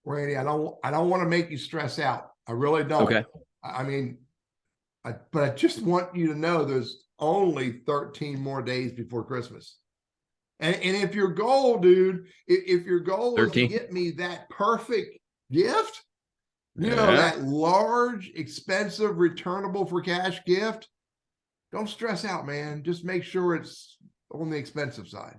Randy, I don't want to make you stress out. I really don't. Okay. I mean, but I just want you to know there's only 13 more days before Christmas. And if your goal, dude, if your goal 13. is to get me that perfect gift, Yeah. that large, expensive, returnable for cash gift, don't stress out, man. Just make sure it's on the expensive side.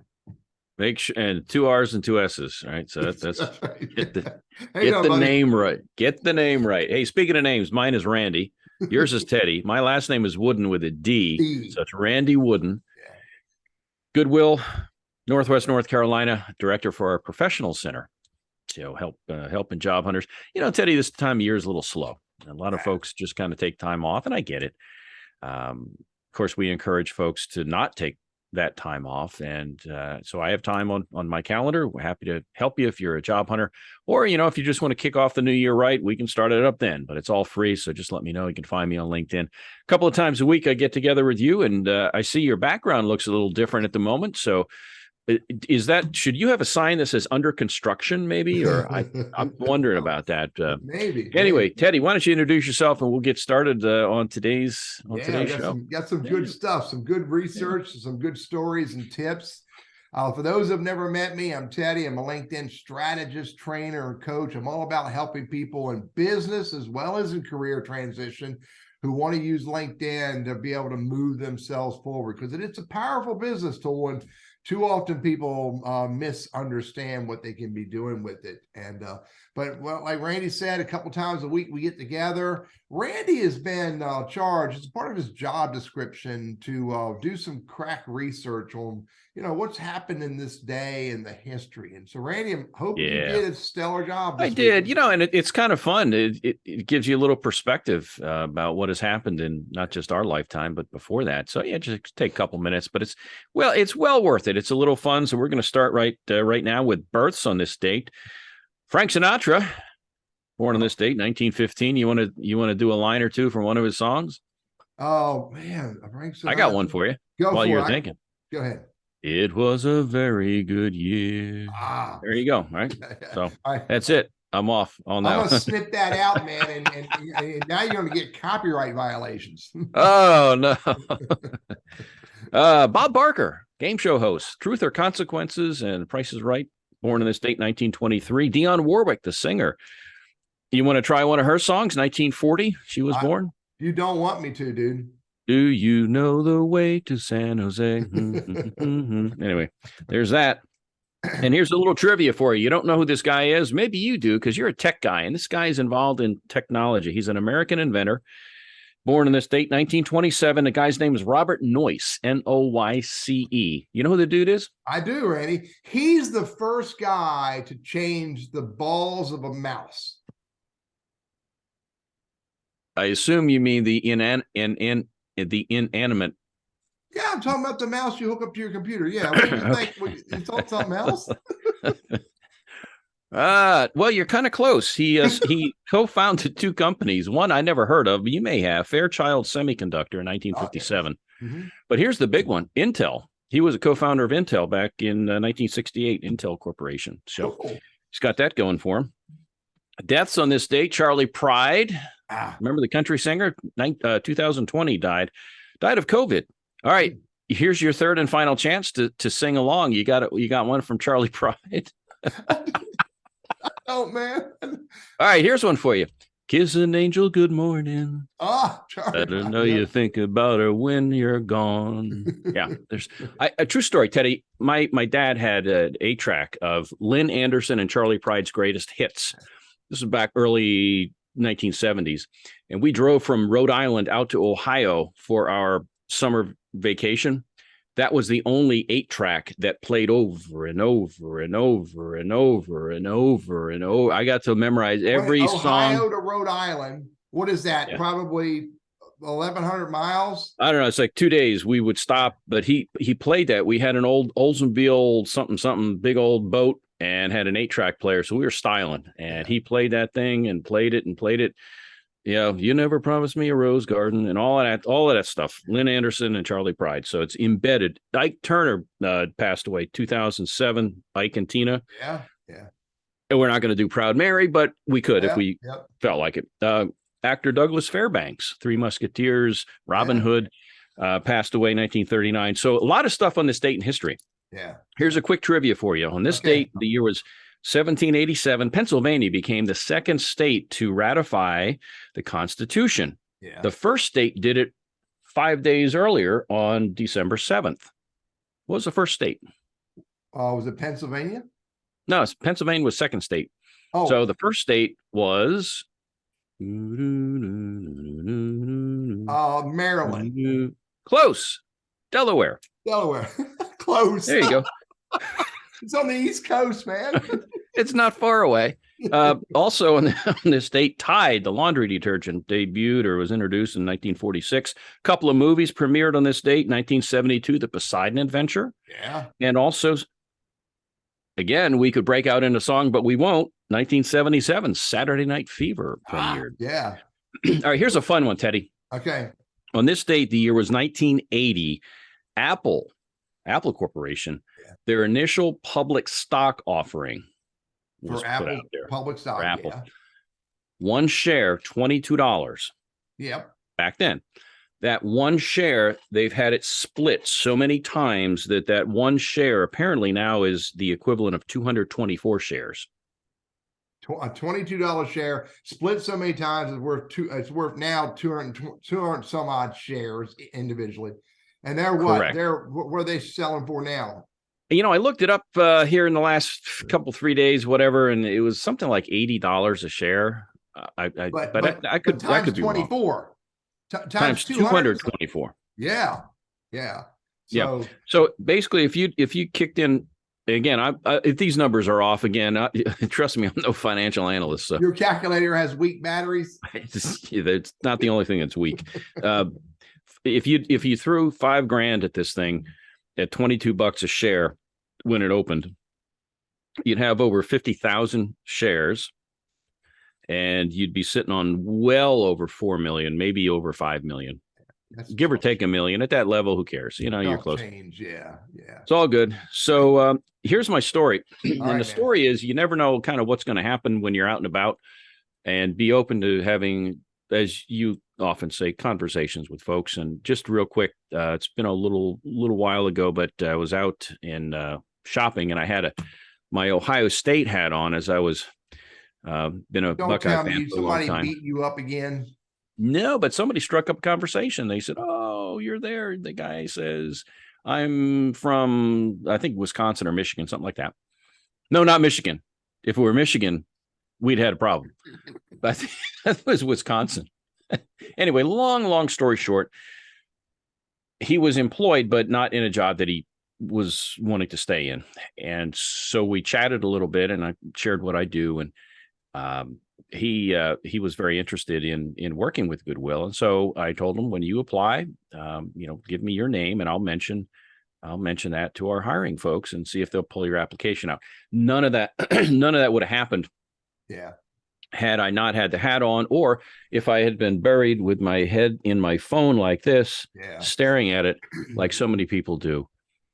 Make sure, and 2 R's and 2 S's, right? So that's right. get the Buddy. name right. Get the name right. Hey, speaking of names, mine is Randy. Yours is Teddy. My last name is Wooden with a D. So it's Randy Wooden. Yeah. Goodwill, Northwest North Carolina, director for our professional center. So helping job hunters. Teddy, this time of year is a little slow. A lot of folks just kind of take time off, and I get it. Of course, we encourage folks to not take that time off. And so I have time on my calendar. We're happy to help you if you're a job hunter, or, if you just want to kick off the new year right, we can start it up then, but it's all free. So just let me know. You can find me on LinkedIn. A couple of times a week, I get together with you, and I see your background looks a little different at the moment. So should you have a sign that says under construction maybe, or I'm wondering about that. Maybe. Anyway, Teddy, why don't you introduce yourself and we'll get started on today's show. Got some good stuff, some good research, some good stories and tips. For those who've never met me, I'm Teddy. I'm a LinkedIn strategist, trainer, and coach. I'm all about helping people in business as well as in career transition who want to use LinkedIn to be able to move themselves forward, because it's a powerful business tool, and too often people misunderstand what they can be doing with it. And but like Randy said, a couple times a week we get together. Randy has been charged, as part of his job description, to do some crack research on what's happened in this day and the history. And so, Randy, I hope you did a stellar job. I did, and it's kind of fun. It gives you a little perspective about what has happened in not just our lifetime, but before that. So yeah, just take a couple minutes, but it's well worth it. It's a little fun. So we're going to start right now with births on this date. Frank Sinatra, born on this date, 1915. You want to do a line or two from one of his songs? Oh man, Frank Sinatra. I got one for you. While you're thinking. Go ahead. It was a very good year. There you go. All right. So that's it. I'm off on that. I'm going to snip that out, man. And now you're going to get copyright violations. Oh, no. Bob Barker, game show host, Truth or Consequences and Price is Right. Born in this date, 1923. Dionne Warwick, the singer. You want to try one of her songs? 1940. She was born. You don't want me to, dude. Do you know the way to San Jose? Anyway, there's that. And here's a little trivia for you. You don't know who this guy is? Maybe you do, because you're a tech guy, and this guy is involved in technology. He's an American inventor, born in this date, 1927. The guy's name is Robert Noyce, Noyce. You know who the dude is? I do, Randy. He's the first guy to change the balls of a mouse. I assume you mean the inanimate. Yeah, I'm talking about the mouse you hook up to your computer. Yeah, you thought something else? Well, you're kind of close. He co-founded two companies. One I never heard of, but you may have, Fairchild Semiconductor in 1957. Oh, yeah. But here's the big one, Intel. He was a co-founder of Intel back in 1968, Intel Corporation. So he's got that going for him. Deaths on this date, Charlie Pride. Remember the country singer? 2020 died of COVID. All right, here's your third and final chance to sing along. You got one from Charlie Pride. Oh man! All right, here's one for you. Kiss an angel good morning. Charlie. Let her know you think about her when you're gone. Yeah, there's a true story, Teddy. My dad had an 8-track of Lynn Anderson and Charlie Pride's greatest hits. This was back early 1970s, and we drove from Rhode Island out to Ohio for our summer vacation. That was the only 8-track that played over and over and over and over and over and over. I got to memorize every song. Ohio to Rhode Island. What is that? Yeah. Probably 1,100 miles. I don't know. It's like 2 days. We would stop, but he played that. We had an old Oldsmobile something big old boat and had an 8-track player. So we were styling, and he played that thing and played it and played it. Yeah, you never promised me a rose garden and all of that stuff. Lynn Anderson and Charlie Pride. So it's embedded. Ike Turner passed away 2007. Ike and Tina. Yeah. And we're not going to do Proud Mary, but we could if we Yep. felt like it. Actor Douglas Fairbanks, Three Musketeers, Robin Hood, passed away in 1939. So a lot of stuff on this date in history. Yeah. Here's a quick trivia for you. On this date, the year was 1787. Pennsylvania became the second state to ratify the Constitution. Yeah. The first state did it 5 days earlier on December 7th. What was the first state? Was it Pennsylvania? No, Pennsylvania was second state. Oh, So the first state was Maryland. Close. Delaware. Delaware. Close. There you go. It's on the East Coast, man. It's not far away. Also on this date, Tide, the laundry detergent, debuted or was introduced in 1946. A couple of movies premiered on this date, 1972, The Poseidon Adventure. Yeah. And also, again, we could break out into song, but we won't. 1977, Saturday Night Fever premiered. Yeah. All right, here's a fun one, Teddy. Okay. On this date, the year was 1980. Apple Corporation, their initial public stock offering was For Apple, put out there. public stock. For Apple. Yeah. One share, $22. Yep. Back then. That one share, they've had it split so many times that one share apparently now is the equivalent of 224 shares. A $22 share split so many times is worth it's worth now 200 some odd shares individually. And they're what? Correct. What are they selling for now? You know, I looked it up here in the last couple, 3 days, whatever, and it was something like $80 a share. I could be 24 times 224. Yeah. So basically, if you kicked in again, if these numbers are off again, trust me, I'm no financial analyst. So your calculator has weak batteries. It's not the only thing that's weak. If you threw $5,000 at this thing at $22 a share when it opened, you'd have over 50,000 shares, and you'd be sitting on well over 4 million, maybe over 5 million. Give or take a million at that level. Who cares? You know, you're close. Change. Yeah. It's all good. So here's my story. And the story is, you never know kind of what's going to happen when you're out and about, and be open to having, as you often say, conversations with folks. And just real quick, it's been a little while ago, but I was out in shopping, and I had my Ohio State hat on as I was been a Buckeye fan for a long time. Somebody beat you up again. No, but somebody struck up a conversation. They said, "Oh, you're there." The guy says, "I'm from, I think, Wisconsin or Michigan, something like that." No, not Michigan. If it were Michigan, we'd had a problem. But that was Wisconsin. Anyway, long story short, he was employed, but not in a job that he was wanting to stay in. And so we chatted a little bit, and I shared what I do. And he was very interested in working with Goodwill. And so I told him, when you apply, give me your name, and I'll mention that to our hiring folks and see if they'll pull your application out. None of that would have happened. Yeah. Had I not had the hat on, or if I had been buried with my head in my phone like this, staring at it like so many people do.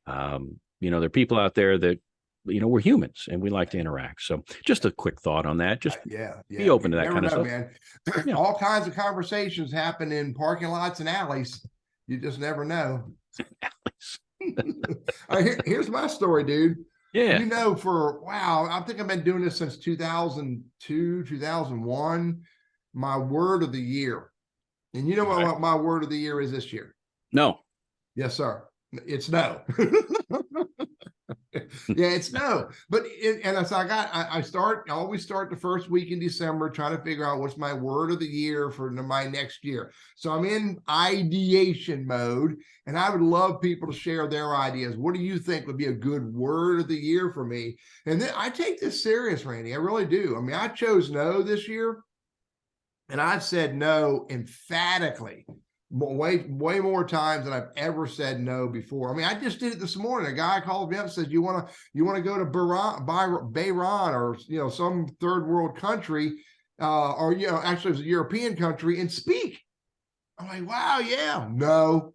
There are people out there that, we're humans and we like to interact. So just a quick thought on that. Just be open to that kind of stuff. Man. All kinds of conversations happen in parking lots and alleys. You just never know. Here's my story, dude. Yeah. I think I've been doing this since 2002, 2001. My word of the year. And you know what my word of the year is this year? No. Yes, sir. It's no. It's no. But I always start the first week in December trying to figure out what's my word of the year for my next year. So I'm in ideation mode, and I would love people to share their ideas. What do you think would be a good word of the year for me? And then I take this serious, Randy. I really do. I mean, I chose no this year, and I've said no emphatically way more times than I've ever said no before. I mean, I just did it this morning. A guy called me up and said, you want to go to Bahrain or some third world country, or actually it was a European country, and speak. I'm like, wow, yeah, no.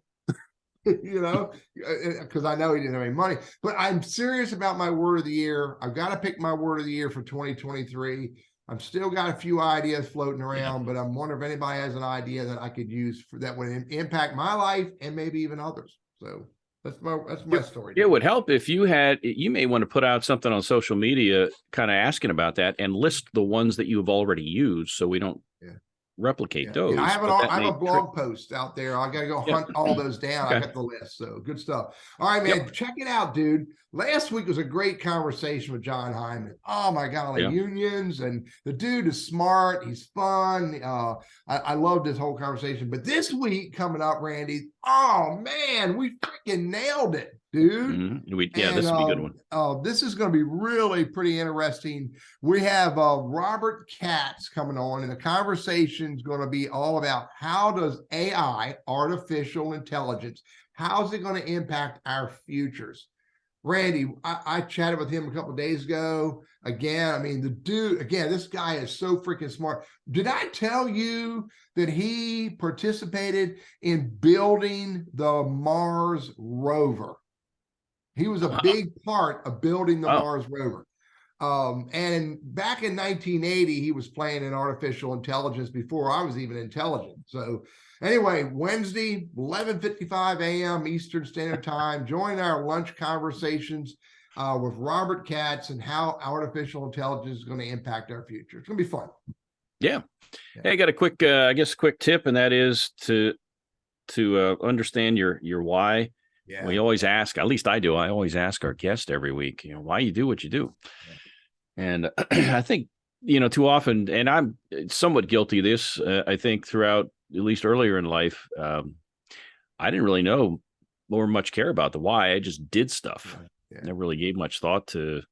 because I know he didn't have any money. But I'm serious about my word of the year. I've got to pick my word of the year for 2023. I've still got a few ideas floating around, but I'm wondering if anybody has an idea that I could use that would impact my life and maybe even others. So that's my story. It would help if you may want to put out something on social media kind of asking about that and list the ones that you've already used so we don't replicate those. Yeah, I have a blog post out there. I got to go hunt all those down. Okay. I got the list. So good stuff. All right, man. Check it out, dude. Last week was a great conversation with John Hyman. Oh my golly, unions, and the dude is smart. He's fun. I loved this whole conversation. But this week coming up, Randy, oh man, we freaking nailed it, dude. Mm-hmm. This will be a good one. This is going to be really pretty interesting. We have Robert Katz coming on, and the conversation is going to be all about how does AI, artificial intelligence, how's it going to impact our futures? Randy, I chatted with him a couple of days ago. Again, I mean, the dude, again, this guy is so freaking smart. Did I tell you that he participated in building the Mars rover? He was a big part of building the Mars rover. And back in 1980, he was playing in artificial intelligence before I was even intelligent. So anyway, Wednesday, 11:55 a.m. Eastern Standard Time, join our lunch conversations with Robert Katz and how artificial intelligence is going to impact our future. It's going to be fun. Yeah. Hey, I got a quick, quick tip, and that is to understand your why. Yeah. We always ask, at least I do. I always ask our guest every week, why you do what you do. Yeah. And I think, too often, and I'm somewhat guilty of this, I think throughout, at least earlier in life, I didn't really know or much care about the why. I just did stuff. Yeah. Never really gave much thought to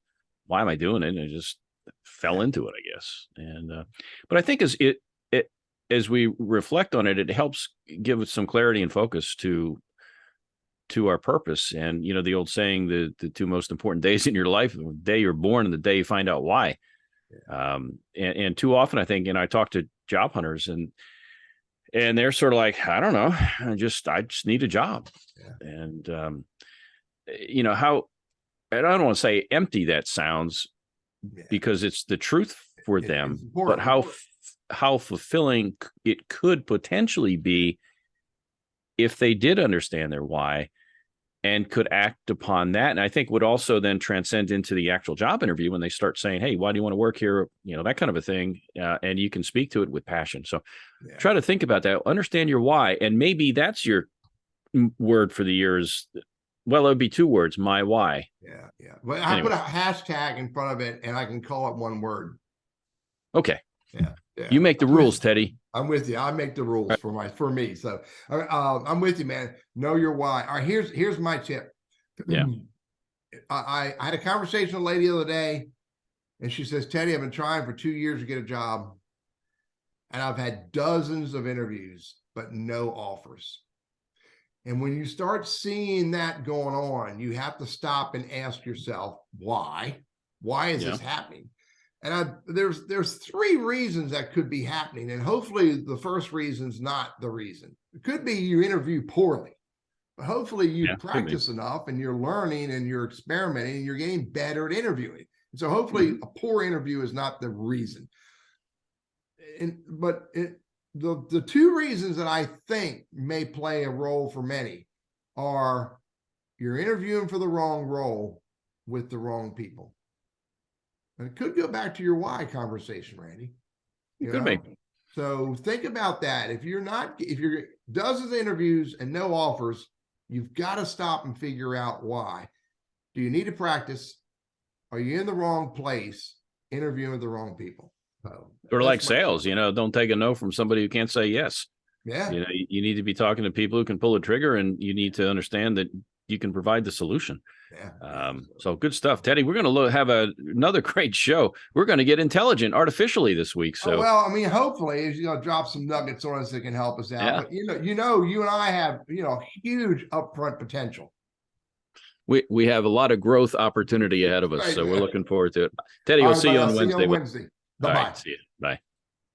why am I doing it. And I just fell into it, I guess. And, but I think as we reflect on it, it helps give us some clarity and focus to our purpose. And, the old saying, the two most important days in your life, the day you're born and the day you find out why. Yeah. And too often, I think, I talk to job hunters and they're sort of like, I don't know, I just need a job. Yeah. And, I don't want to say empty that sounds, because it's the truth for them, but how fulfilling it could potentially be if they did understand their why and could act upon that. And I think would also then transcend into the actual job interview when they start saying, hey, why do you want to work here? That kind of a thing. And you can speak to it with passion. So try to think about that. Understand your why. And maybe that's your word for the year is, well, it would be two words, my why. Yeah. Yeah. Well, I put a hashtag in front of it and I can call it one word. Okay. Yeah. You make the rules, Teddy. I'm with you. I make the rules for me. So I'm with you, man. Know your why. All right. Here's my tip. Yeah. I had a conversation with a lady the other day, and she says, Teddy, I've been trying for 2 years to get a job, and I've had dozens of interviews, but no offers. And when you start seeing that going on, you have to stop and ask yourself, why? Why is this happening? And there's three reasons that could be happening. And hopefully the first reason's not the reason. It could be you interview poorly, but hopefully you practice enough and you're learning and you're experimenting and you're getting better at interviewing. And so hopefully a poor interview is not the reason. But the two reasons that I think may play a role for many are you're interviewing for the wrong role with the wrong people. And it could go back to your why conversation, Randy. It could be. So think about that. If you're dozens of interviews and no offers, you've got to stop and figure out why. Do you need to practice? Are you in the wrong place, interviewing with the wrong people? So, or like sales, don't take a no from somebody who can't say yes. Yeah. You need to be talking to people who can pull a trigger, and you need to understand that you can provide the solution. Yeah. So good stuff, Teddy. We're going to have another great show. We're going to get intelligent artificially this week. So, hopefully, drop some nuggets on us that can help us out. Yeah. But you and I have huge upfront potential. We have a lot of growth opportunity ahead of us, so we're looking forward to it. Teddy, we'll see you on Wednesday. Bye bye. See you. Bye.